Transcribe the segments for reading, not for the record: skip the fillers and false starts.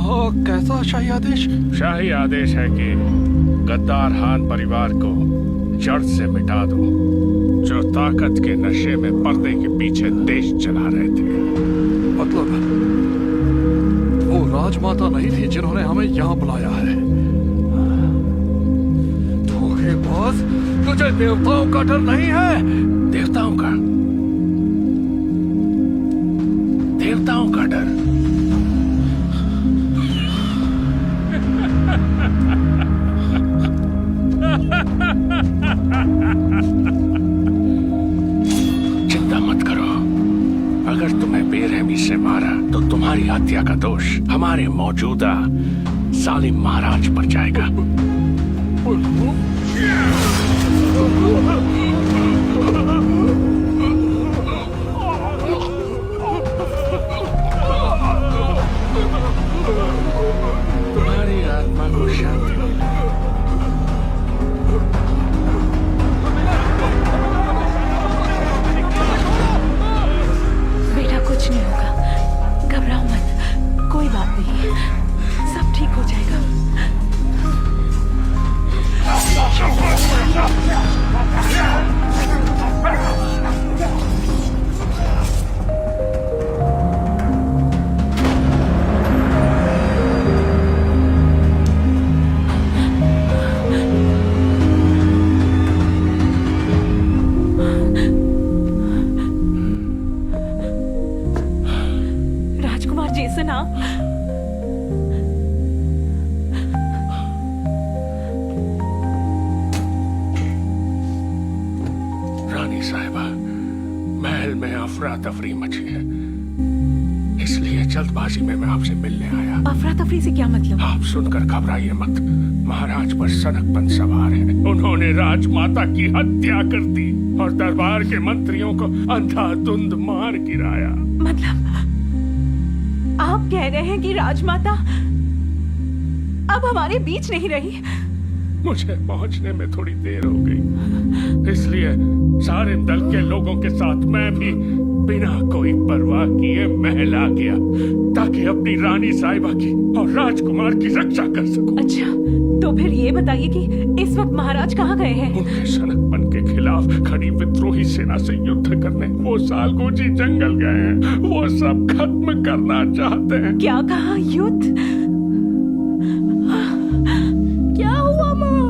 कैसा शाही आदेश? शाही आदेश है कि गद्दार हान परिवार को जड़ से मिटा दो, जो ताकत के नशे में पर्दे के पीछे देश चला रहे थे। मतलब वो राजमाता नहीं थी जिन्होंने हमें यहाँ बुलाया है? धोखेबाज, तुझे देवताओं का डर नहीं है? देवताओं का? देवताओं का डर? चिंता मत करो, अगर तुम्हें बेरहमी से मारा तो तुम्हारी हत्या का दोष हमारे मौजूदा जालिम महाराज पर जाएगा। तुम्हारी आत्मा को शांति मिले। बेटा कुछ नहीं होगा, घबराओ मत, कोई बात नहीं, सब ठीक हो जाएगा। राजकुमार जेसन आप? रानी साहिबा, महल में अफरा तफरी मची है, इसलिए जल्दबाजी में मैं आपसे मिलने आया। अफरा तफरी से क्या मतलब? आप सुनकर घबराइए मत, महाराज पर सनकपन सवार है। उन्होंने राजमाता की हत्या कर दी और दरबार के मंत्रियों को अंधाधुंध मार गिराया। मतलब आप कह रहे हैं कि राजमाता अब हमारे बीच नहीं रही? मुझे पहुंचने में थोड़ी देर हो गई, इसलिए सारे दल के लोगों के साथ मैं भी बिना कोई परवाह किए महल आ गया ताकि अपनी रानी साहिबा की और राजकुमार की रक्षा कर सकूं। अच्छा, तो फिर ये बताइए कि इस वक्त महाराज कहाँ गए हैं? उनके सनकपन के खिलाफ खड़ी विद्रोही सेना से युद्ध करने वो सालगोजी जंगल गए हैं। वो सब खत्म करना चाहते हैं। क्या कहा? युद्ध? क्या हुआ माँ?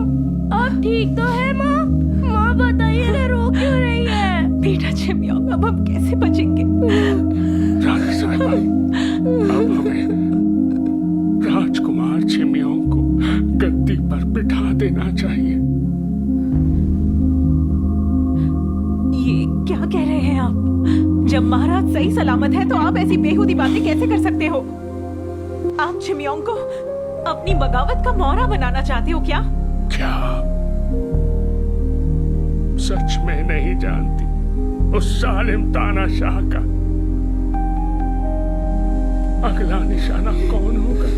आप ठीक तो है माँ? माँ बताइए ना, रो क्यों रही है? बेटा छिमियोंग, अब हम कैसे बचेंगे? रानी साहिबा, अब हमें राजकुमार छिमियोंग को गद्दी पर बिठा देना चाहिए। ये क्या कह रहे हैं आप? जब महाराज सही सलामत है तो आप ऐसी बेहुदी बातें कैसे कर सकते हो? आप छिमियोंग को अपनी बगावत का मौरा बनाना चाहते हो क्या? क्या सच में नहीं जानती उस जालिम तानाशाह का अगला निशाना कौन होगा?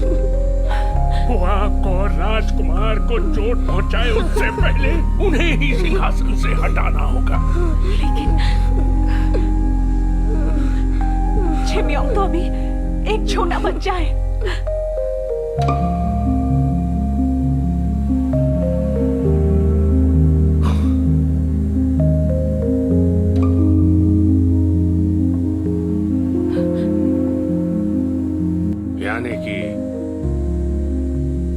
वो आपको और राजकुमार को चोट पहुंचाए उससे पहले उन्हें ही सिंहासन से हटाना होगा। लेकिन छिमियोंग तो अभी एक छोटा बच्चा है। यानी कि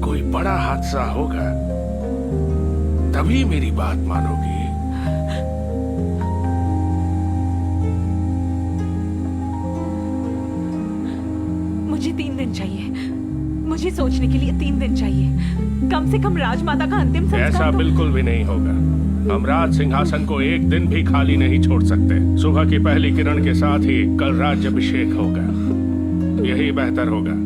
कोई बड़ा हादसा होगा तभी मेरी बात मानोगी। मुझे 3 दिन चाहिए, मुझे सोचने के लिए 3 दिन चाहिए। कम से कम राजमाता का अंतिम संस्कार ऐसा तो... बिल्कुल भी नहीं होगा। हम राज सिंहासन को एक दिन भी खाली नहीं छोड़ सकते। सुबह की पहली किरण के साथ ही कल राज्याभिषेक होगा, यही बेहतर होगा।